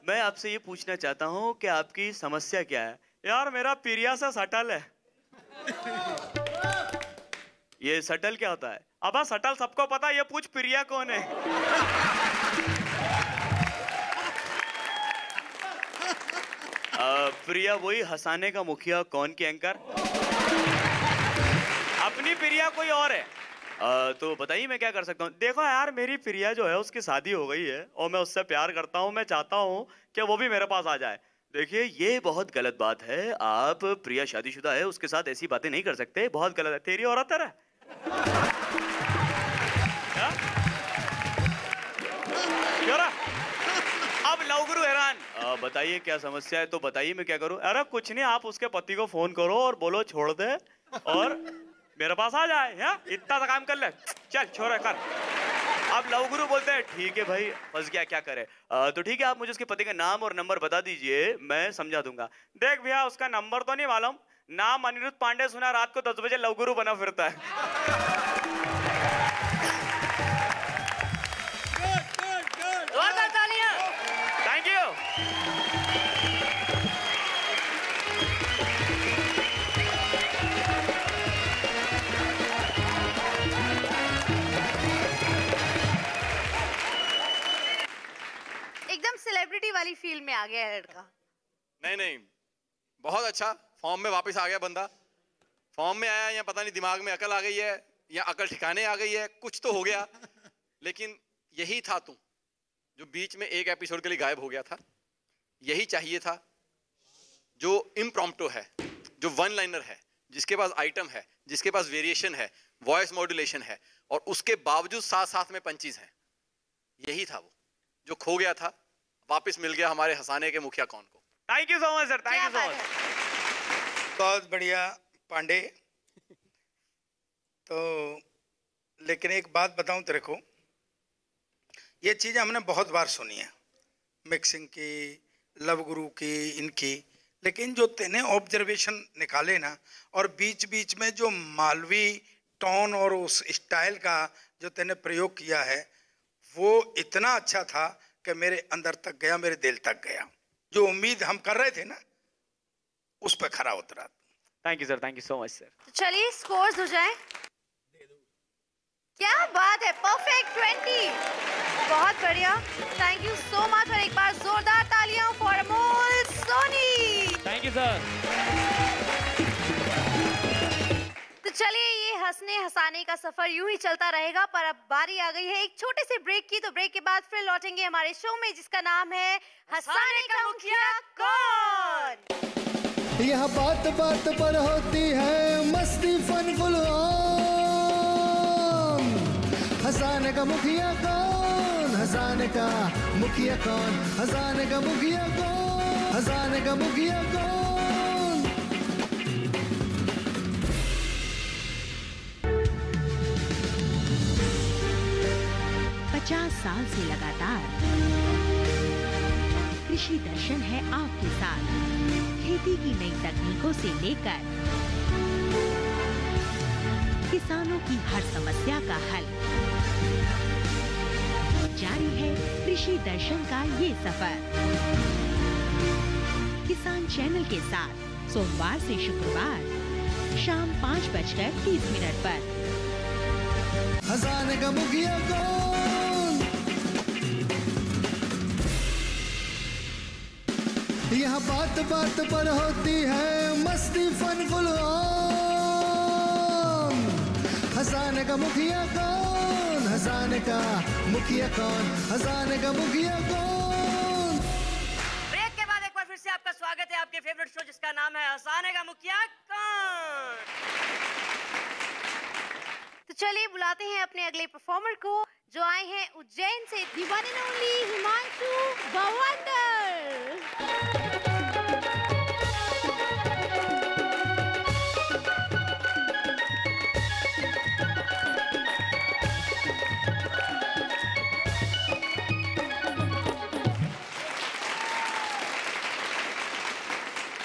मैं आपसे ये पूछना चाहता हूँ कि आपकी समस्या क्या है? यार मेरा पिरिया से सटल है। ये सटल क्या होता है? अब सटल सबको पता, ये पूछ प्रिया कौन है? प्रिया वही हंसाने का मुखिया कौन की एंकर, अपनी प्रिया कोई और है। तो बताइए मैं क्या कर सकता हूँ? देखो यार, मेरी प्रिया जो है उसकी शादी हो गई है और मैं उससे प्यार करता हूँ, मैं चाहता हूँ कि वो भी मेरे पास आ जाए। देखिए ये बहुत गलत बात है, आप प्रिया शादीशुदा है, उसके साथ ऐसी बातें नहीं कर सकते, बहुत गलत है। तेरी औरत है। अब लव गुरु हैरान, बताइए क्या समस्या है? तो बताइए मैं क्या करूं? अरे कुछ नहीं, आप उसके पति को फोन करो और बोलो छोड़ दे और मेरे पास आ जाए। है इतना सा काम कर ले, चल छोड़ कर। अब लव गुरु बोलते हैं ठीक है भाई, फंस गया, क्या करे? तो ठीक है, आप मुझे उसके पति का नाम और नंबर बता दीजिए, मैं समझा दूंगा। देख भैया, उसका नंबर तो नहीं मालूम, नाम अनिरुद्ध पांडे सुना, रात को 10 बजे लव गुरु बना फिरता है। Thank you. एकदम सेलिब्रिटी वाली फील में आ गया है लड़का। नहीं, बहुत अच्छा, फॉर्म में वापस आ गया बंदा। फॉर्म में आया, या पता नहीं दिमाग में अकल आ गई है या अकल ठिकाने आ गई है, कुछ तो हो गया। लेकिन यही था तू जो बीच में एक एपिसोड के लिए गायब हो गया था। यही चाहिए था, जो इम्प्रॉम्प्टो है, जो वन लाइनर है, जिसके पास आइटम है, जिसके पास वेरिएशन है, वॉइस मॉड्यूलेशन है और उसके बावजूद साथ साथ में पंचीज है। यही था वो जो खो गया था, वापस मिल गया हमारे हंसाने के मुखिया कौन को। Thank you so much sir, thank you so much. बहुत बढ़िया पांडे। तो लेकिन एक बात बताऊं तेरे को, ये चीज़ें हमने बहुत बार सुनी है, मिक्सिंग की, लव गुरु की, इनकी, लेकिन जो तेने ऑब्जर्वेशन निकाले ना और बीच बीच में जो मालवी टोन और उस स्टाइल का जो तेने प्रयोग किया है, वो इतना अच्छा था कि मेरे अंदर तक गया, मेरे दिल तक गया। जो उम्मीद हम कर रहे थे ना, उस पर खरा उतरा। Thank you sir, thank you so much sir. तो चलिए स्कोर्स हो जाए। क्या बात है, परफेक्ट 20। बहुत बढ़िया, थैंक यू सो मच। और एक बार जोरदार तालियां for Amol Soni. Thank you sir. तो चलिए, ये हंसने हंसाने का सफर यूं ही चलता रहेगा, पर अब बारी आ गई है एक छोटे से ब्रेक की। तो ब्रेक के बाद फिर लौटेंगे हमारे शो में, जिसका नाम है हंसाने का मुखिया कौन। यह बात बात पर होती है मस्ती फन फुल ऑन। हंसाने का मुखिया कौन, हंसाने का मुखिया कौन, हंसाने का मुखिया कौन, हंसाने का मुखिया कौन। 50 साल से लगातार कृषि दर्शन है आपके साथ। खेती की नई तकनीकों से लेकर किसानों की हर समस्या का हल। जारी है कृषि दर्शन का ये सफर। किसान चैनल के साथ सोमवार से शुक्रवार शाम 5:30 पर। खजाने का मुखिया कौन? यहाँ बात बात पर होती है मस्ती फन फुल ऑन। खजाने का मुखिया कौन? खजाने का मुखिया कौन? खजाने का मुखिया कौन? ब्रेक के बाद एक बार फिर से आपका स्वागत है आपके फेवरेट शो जिसका नाम है खजाने का मुखिया कौन। तो चलिए बुलाते हैं अपने अगले परफॉर्मर को जो आए हैं उज्जैन से, the one and only Himanshu बवंडर।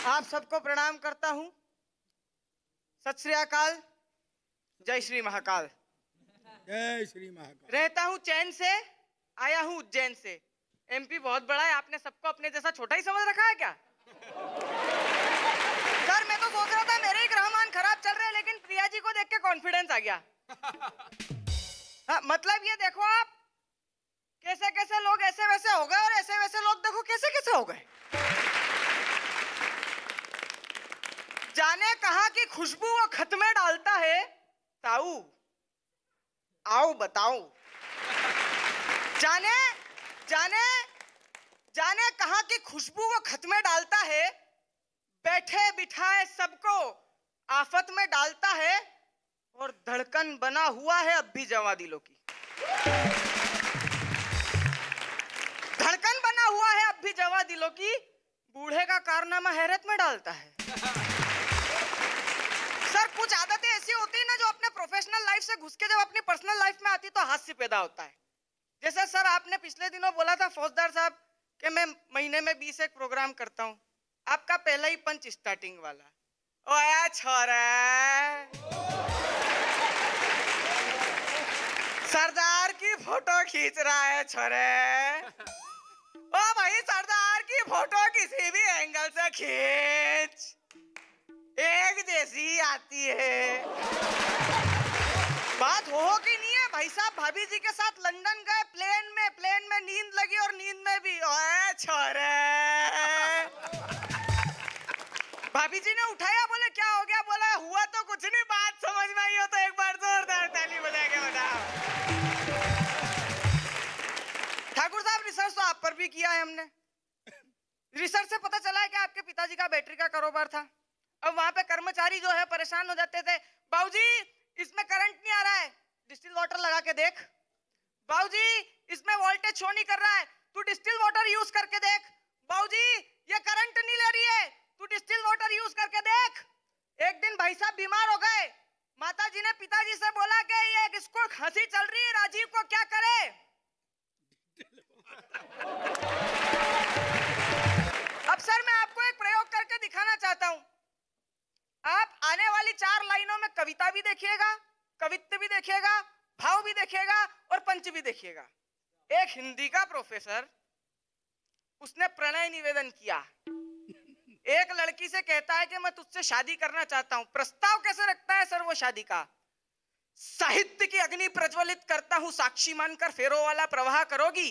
आप सबको प्रणाम करता हूं। सत श्री अकाल, जय श्री महाकाल। जय श्री महाकाल। रहता हूं चैन से, आया हूं उज्जैन से। एमपी बहुत बड़ा है, आपने सबको अपने जैसा छोटा ही समझ रखा है क्या? सर मैं तो सोच रहा था मेरे ही ग्रहमान खराब चल रहे हैं, लेकिन प्रिया जी को देख के कॉन्फिडेंस आ गया। हाँ, मतलब ये देखो आप, कैसे कैसे लोग ऐसे वैसे हो गए और ऐसे वैसे लोग देखो कैसे कैसे हो गए। जाने कहा कि खुशबू वो खत में डालता है, ताऊ आओ बताओ। जाने जाने जाने कहा कि खुशबू वो खत में डालता है, बैठे बिठाए सबको आफत में डालता है, और धड़कन बना हुआ है अब भी जवां दिलों की। धड़कन बना हुआ है अब भी जवां दिलों की, बूढ़े का कारनामा हैरत में डालता है। सर कुछ आदतें ऐसी होती है ना जो अपने प्रोफेशनल लाइफ से घुस के जब अपनी पर्सनल लाइफ में आती तो हास्य पैदा होता है। जैसे सर आपने पिछले दिनों बोला था फौजदार साहब कि मैं महीने में 20 एक प्रोग्राम करता हूँ, आपका पहला ही पंच स्टार्टिंग वाला, ओए छोरे सरदार की फोटो खींच रहा है छोरे। ओ भाई सरदार की फोटो किसी भी एंगल से खींच, एक जैसी आती है। बात हो कि नहीं है? भाई साहब भाभी जी के साथ लंदन गए, प्लेन में नींद लगी और नींद में भी ओए छोरे। भाभी जी ने उठाया, बोले क्या हो गया? बोला हुआ तो कुछ नहीं, बात समझ में आई हो तो एक बार जोरदार ताली बजा के बताओ। ठाकुर साहब रिसर्च तो आप पर भी किया है हमने। रिसर्च से पता चला है कि आपके पिताजी का बैटरी का कारोबार था। अब वहां पे कर्मचारी जो है परेशान हो जाते थे, बाबूजी इसमें करंट नहीं आ रहा है, डिस्टिल वाटर लगा के देख। बाबूजी इसमें वोल्टेज शो नहीं कर रहा है, तू डिस्टिल वाटर यूज करके देख। बाबूजी ये करंट नहीं ले रही है, तू डिस्टिल वाटर यूज करके देख। एक दिन भाई साहब बीमार हो गए, माता जी ने पिताजी से बोला कि ये इसको खांसी चल रही है, राजीव को क्या करे? अब सर मैं आपको एक प्रयोग करके दिखाना चाहता हूं। आप आने वाली 4 लाइनों में कविता भी देखिएगा, कवित्व भी देखिएगा, भाव भी देखिएगा और पंच भी देखिएगा। एक हिंदी का प्रोफेसर, उसने प्रणय निवेदन किया। एक लड़की से कहता है कि मैं तुझसे शादी करना चाहता हूं। प्रस्ताव कैसे रखता है सर वो शादी का? साहित्य की अग्नि प्रज्वलित करता हूं, साक्षी मानकर फेरों वाला प्रवाह करोगी।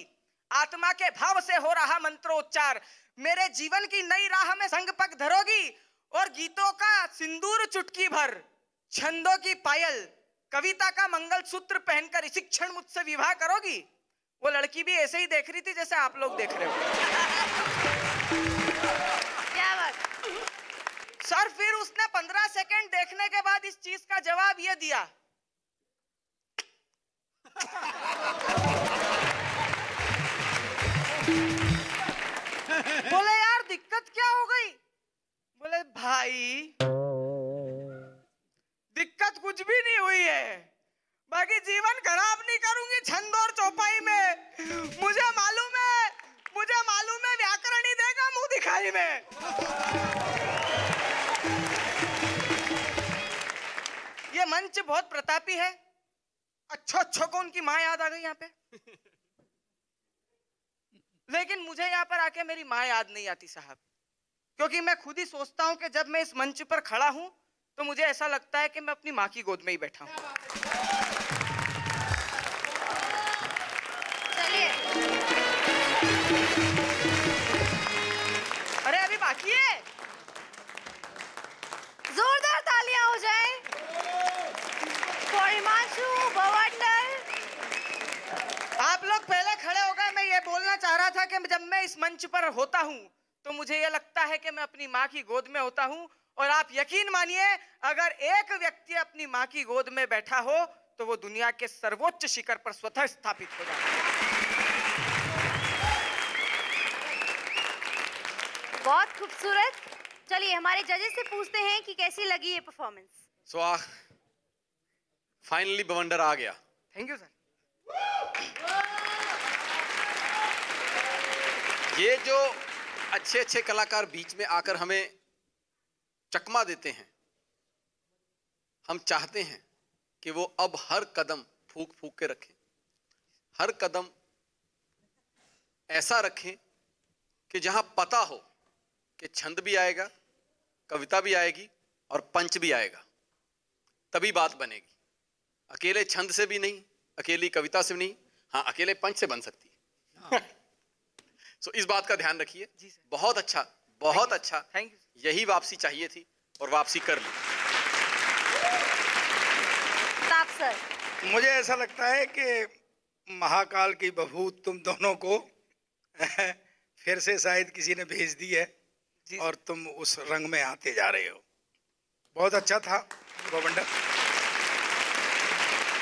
आत्मा के भाव से हो रहा मंत्रोच्चार, मेरे जीवन की नई राह में संग पग धरोगी। और गीतों का सिंदूर चुटकी भर, छंदों की पायल, कविता का मंगल सूत्र पहनकर इसी क्षण मुझसे विवाह करोगी। वो लड़की भी ऐसे ही देख रही थी जैसे आप लोग देख रहे हो। क्या बात? सर फिर उसने 15 सेकंड देखने के बाद इस चीज का जवाब ये दिया, बोले यार दिक्कत क्या हो गई? बोले भाई दिक्कत कुछ भी नहीं हुई है, बाकी जीवन खराब नहीं करूंगी छंद और चौपाई में। मुझे मालूम है व्याकरण ही देगा मुंह दिखाई में। ये मंच बहुत प्रतापी है। अच्छों को उनकी माँ याद आ गई यहाँ पे, लेकिन मुझे यहाँ पर आके मेरी माँ याद नहीं आती साहब, क्योंकि मैं खुद ही सोचता हूँ कि जब मैं इस मंच पर खड़ा हूँ तो मुझे ऐसा लगता है कि मैं अपनी माँ की गोद में ही बैठा हूँ। चलिए, अरे अभी बाकी है, जोरदार तालियां हो जाए फॉर हिमांशु बवंडर। आप लोग पहले खड़े हो गए। मैं ये बोलना चाह रहा था कि जब मैं इस मंच पर होता हूँ तो मुझे ये लगता है कि मैं अपनी माँ की गोद में होता हूँ, और आप यकीन मानिए अगर एक व्यक्ति अपनी माँ की गोद में बैठा हो तो वो दुनिया के सर्वोच्च शिखर पर स्वतः स्थापित हो जाता है। बहुत खूबसूरत। चलिए हमारे जजेस से पूछते हैं कि कैसी लगी ये परफॉर्मेंस। सो फाइनली बवंडर आ गया। Thank you sir. ये जो अच्छे अच्छे कलाकार बीच में आकर हमें चकमा देते हैं, हम चाहते हैं कि वो अब हर कदम फूक फूक के रखें, हर कदम ऐसा रखें कि जहां पता हो कि छंद भी आएगा, कविता भी आएगी और पंच भी आएगा, तभी बात बनेगी। अकेले छंद से भी नहीं, अकेली कविता से भी नहीं, हाँ अकेले पंच से बन सकती है। सो इस बात का ध्यान रखिए। बहुत अच्छा, बहुत अच्छा। Thank you. यही वापसी चाहिए थी और वापसी कर ली। साफ सर, मुझे ऐसा लगता है कि महाकाल की बहूत तुम दोनों को फिर से शायद किसी ने भेज दी है और तुम उस रंग में आते जा रहे हो। बहुत अच्छा था बवंडर,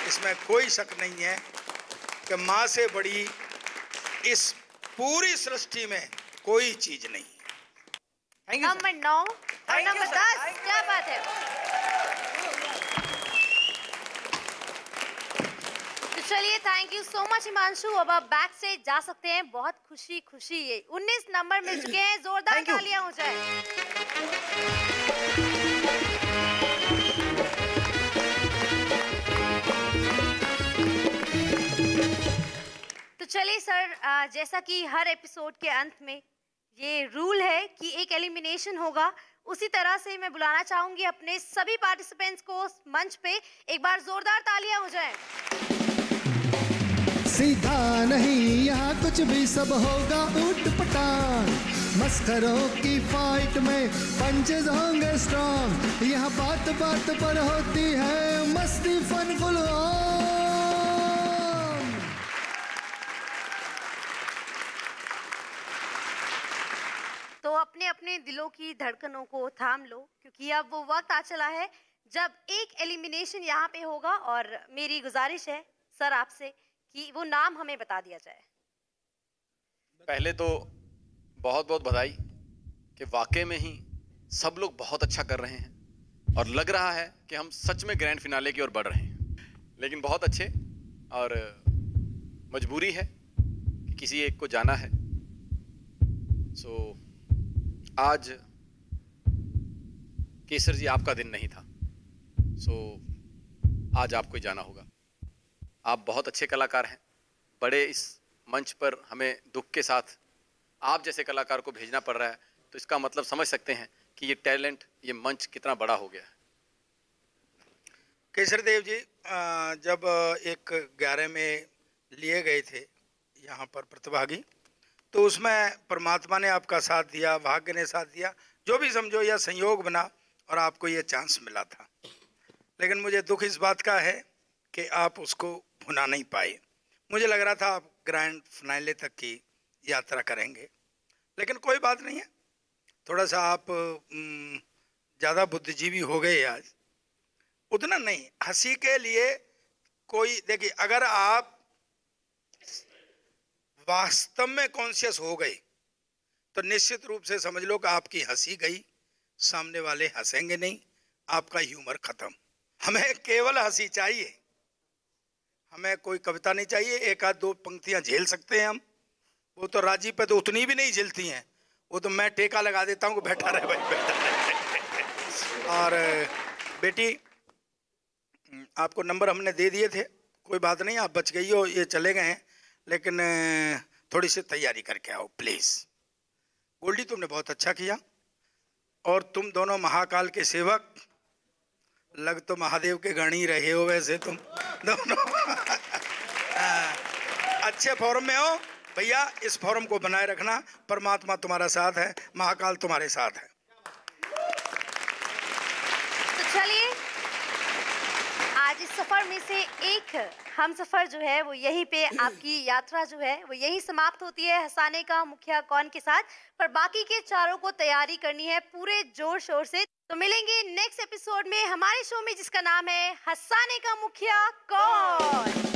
इसमें कोई शक नहीं है कि माँ से बड़ी इस पूरी सृष्टि में कोई चीज नहीं। नंबर 9 और नंबर 10, क्या बात है। तो चलिए, thank you so much Himanshu. अब आप बैक से जा सकते हैं। बहुत खुशी खुशी ये 19 नंबर मिल चुके हैं। जोरदार तालियां हो जाए। तो चलिए सर, जैसा कि हर एपिसोड के अंत में ये रूल है कि एक एलिमिनेशन होगा, उसी तरह से मैं बुलाना चाहूंगी अपने सभी पार्टिसिपेंट्स को मंच पे। एक बार जोरदार तालियां हो जाएं। सीधा नहीं यहाँ कुछ भी, सब होगा ऊट पटांग। मस्करों की फाइट में पंचेज होंगे स्ट्रॉन्ग। यहाँ बात बात पर होती है मस्ती, फन फुल ऑन। तो अपने अपने दिलों की धड़कनों को थाम लो, क्योंकि अब वो वक्त आ चला है जब एक एलिमिनेशन यहाँ पे होगा। और मेरी गुजारिश है सर आपसे कि वो नाम हमें बता दिया जाए। पहले तो बहुत बहुत बधाई कि वाकई में ही सब लोग बहुत अच्छा कर रहे हैं और लग रहा है कि हम सच में ग्रैंड फिनाले की ओर बढ़ रहे हैं। लेकिन बहुत अच्छे, और मजबूरी है कि किसी एक को जाना है। सो आज केसर जी आपका दिन नहीं था, सो आज आपको जाना होगा। आप बहुत अच्छे कलाकार हैं। बड़े इस मंच पर हमें दुख के साथ आप जैसे कलाकार को भेजना पड़ रहा है, तो इसका मतलब समझ सकते हैं कि ये टैलेंट, ये मंच कितना बड़ा हो गया है। केसर देव जी, जब एक 11 में लिए गए थे यहाँ पर प्रतिभागी, तो उसमें परमात्मा ने आपका साथ दिया, भाग्य ने साथ दिया, जो भी समझो, या संयोग बना और आपको ये चांस मिला था। लेकिन मुझे दुख इस बात का है कि आप उसको भुना नहीं पाए। मुझे लग रहा था आप ग्रैंड फाइनल तक की यात्रा करेंगे, लेकिन कोई बात नहीं है। थोड़ा सा आप ज़्यादा बुद्धिजीवी हो गए आज। उतना नहीं, हंसी के लिए कोई, देखिए अगर आप वास्तव में कॉन्शियस हो गए तो निश्चित रूप से समझ लो कि आपकी हंसी गई, सामने वाले हंसेंगे नहीं, आपका ह्यूमर खत्म। हमें केवल हंसी चाहिए, हमें कोई कविता नहीं चाहिए। एक आध दो पंक्तियां झेल सकते हैं हम, वो तो राजी पे तो उतनी भी नहीं झेलती हैं, वो तो मैं टेका लगा देता हूँ कि बैठा रहे भाई, बैठा रहे। और बेटी, आपको नंबर हमने दे दिए थे, कोई बात नहीं, आप बच गई हो, ये चले गए हैं, लेकिन थोड़ी सी तैयारी करके आओ प्लीज। गोल्डी तुमने बहुत अच्छा किया, और तुम दोनों महाकाल के सेवक, लग तो महादेव के गण ही रहे हो वैसे तुम दोनों। अच्छे फॉर्म में हो भैया, इस फॉर्म को बनाए रखना, परमात्मा तुम्हारा साथ है, महाकाल तुम्हारे साथ है। तो चलिए, आज इस सफर में से एक हम सफर जो है वो यहीं पे आपकी यात्रा जो है वो यहीं समाप्त होती है हंसाने का मुखिया कौन के साथ, पर बाकी के चारों को तैयारी करनी है पूरे जोर शोर से। तो मिलेंगे नेक्स्ट एपिसोड में हमारे शो में जिसका नाम है हंसाने का मुखिया कौन।